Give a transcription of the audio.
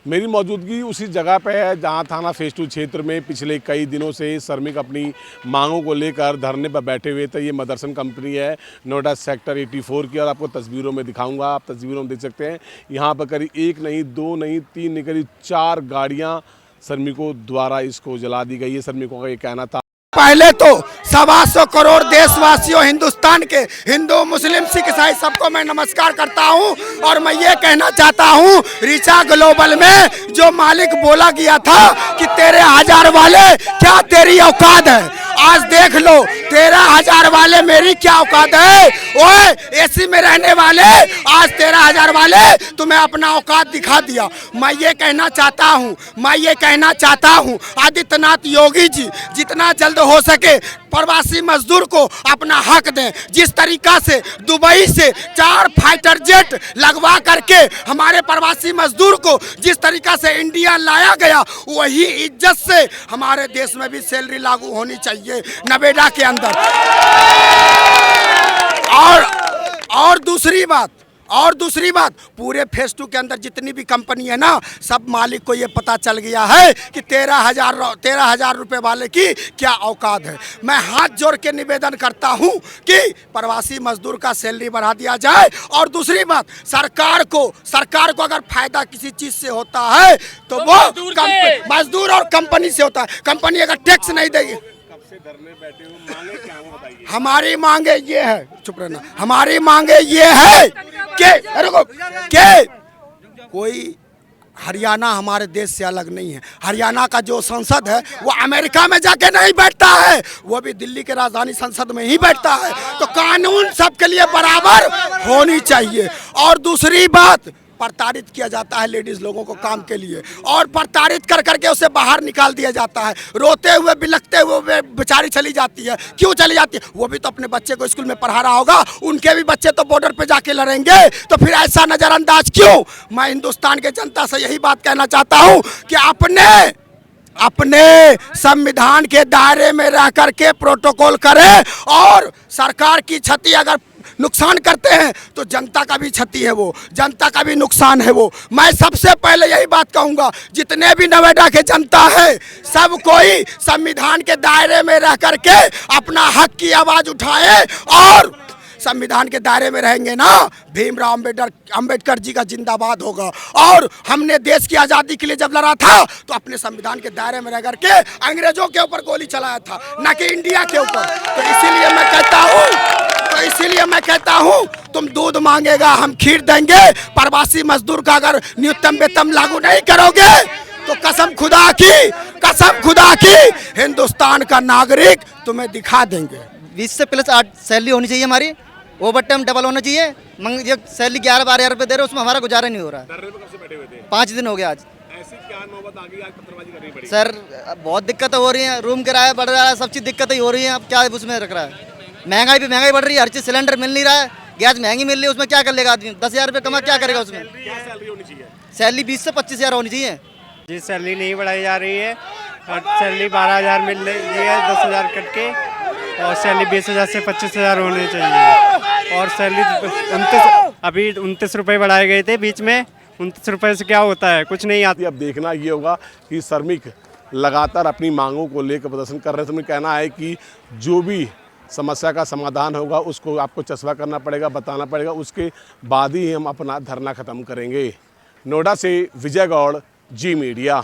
मेरी मौजूदगी उसी जगह पे है जहां थाना फेज 2 क्षेत्र में पिछले कई दिनों से श्रमिक अपनी मांगों को लेकर धरने पर बैठे हुए थे। ये मदरसन कंपनी है नोएडा सेक्टर 84 की, और आपको तस्वीरों में दिखाऊंगा। आप तस्वीरों में देख सकते हैं यहाँ पर करीब 1 नहीं 2 नहीं 3 नहीं करीब 4 गाड़ियाँ श्रमिकों द्वारा इसको जला दी गई है। श्रमिकों का ये कहना था। पहले तो 125 करोड़ देशवासियों हिंदुस्तान के हिंदू मुस्लिम सिख ईसाई सबको मैं नमस्कार करता हूं, और मैं ये कहना चाहता हूं रीचा ग्लोबल में जो मालिक बोला गया था कि तेरे 1000 वाले क्या तेरी औकात है, आज देख लो 13,000 वाले मेरी क्या औकात है। ओए एसी में रहने वाले आज 13,000 वाले तुम्हें अपना औकात दिखा दिया। मैं ये कहना चाहता हूँ आदित्यनाथ योगी जी जितना जल्द हो सके प्रवासी मजदूर को अपना हक दें। जिस तरीका से दुबई से 4 फाइटर जेट लगवा करके हमारे प्रवासी मजदूर को जिस तरीका से इंडिया लाया गया, वही इज्जत से हमारे देश में भी सैलरी लागू होनी चाहिए नवेडा के अंदर। और दूसरी बात पूरे फेज 2 के अंदर जितनी भी कंपनी है ना, सब मालिक को ये पता चल गया है कि 13,000 रुपए वाले की क्या औकात है। मैं हाथ जोड़ के निवेदन करता हूं कि प्रवासी मजदूर का सैलरी बढ़ा दिया जाए। और दूसरी बात, सरकार को अगर फायदा किसी चीज से होता है तो वो मजदूर और कंपनी से होता है। कंपनी अगर टैक्स नहीं देगी, हमारी मांगे ये है, चुप रहना, हमारी मांगे ये है कि कोई हरियाणा हमारे देश से अलग नहीं है। हरियाणा का जो संसद है वो अमेरिका में जाके नहीं बैठता है, वो भी दिल्ली के राजधानी संसद में ही बैठता है। तो कानून सबके लिए बराबर होनी चाहिए। और दूसरी बात, प्रताड़ित किया जाता है लेडीज लोगों को काम के लिए, और प्रताड़ित कर करके उसे बाहर निकाल दिया जाता है। रोते हुए बिलखते हुए बेचारी चली जाती है। क्यों चली जाती है? वो भी तो अपने बच्चे को स्कूल में पढ़ा रहा होगा, उनके भी बच्चे तो बॉर्डर पे जाके लड़ेंगे, तो फिर ऐसा नजरअंदाज क्यों? मैं हिंदुस्तान के जनता से यही बात कहना चाहता हूँ कि अपने संविधान के दायरे में रह करके प्रोटोकॉल करें, और सरकार की क्षति अगर नुकसान करते हैं तो जनता का भी क्षति है, वो जनता का भी नुकसान है वो। मैं सबसे पहले यही बात कहूंगा, जितने भी नोएडा के जनता है सब कोई संविधान के दायरे में रह करके अपना हक की आवाज उठाए, और संविधान के दायरे में रहेंगे ना, भीमराव अंबेडकर जी का जिंदाबाद होगा। और हमने देश की आज़ादी के लिए जब लड़ा था तो अपने संविधान के दायरे में रह करके अंग्रेजों के ऊपर गोली चलाया था, ना कि इंडिया के ऊपर। तो इसीलिए मैं कहता हूँ तुम दूध मांगेगा हम खीर देंगे। प्रवासी मजदूर का अगर न्यूनतम वेतन लागू नहीं करोगे तो कसम खुदा की हिंदुस्तान का नागरिक तुम्हें दिखा देंगे। 20 से प्लस 8 सैलरी होनी चाहिए हमारी, ओवर टाइम डबल होना चाहिए। ये सैलरी 11-12 रुपये दे रहे, उसमें हमारा गुजारा नहीं हो रहा है। 5 दिन हो गया आज। ऐसी क्या नौबत आ गई, आज पत्थरबाजी करनी पड़ी? सर बहुत दिक्कतें हो रही हैं, रूम किराया बढ़ रहा है, सब चीज़ दिक्कतें हो रही हैं। अब क्या उसमें रख रहा है, महंगाई बढ़ रही है, हर चीज़ सिलेंडर मिल नहीं रहा है, गैस महंगी मिल रही है, उसमें क्या कर लेगा आदमी? 10,000 रुपये कमा क्या करेगा उसमें? सैलरी होनी चाहिए, सैलरी 20 से 25,000 होनी चाहिए जी। सैलरी नहीं बढ़ाई जा रही है, और सैलरी 12,000 मिल रही है, 10,000 कट के, और सैलरी 20,000 से 25,000 होनी चाहिए। और सैलरी 29 रुपये बढ़ाए गए थे बीच में, 29 रुपये से क्या होता है? कुछ नहीं आती। अब देखना ये होगा कि श्रमिक लगातार अपनी मांगों को लेकर प्रदर्शन कर रहे हैं। उनका कहना है कि जो भी समस्या का समाधान होगा उसको आपको चस्पा करना पड़ेगा, बताना पड़ेगा, उसके बाद ही हम अपना धरना खत्म करेंगे। नोएडा से विजय गौड़, जी मीडिया।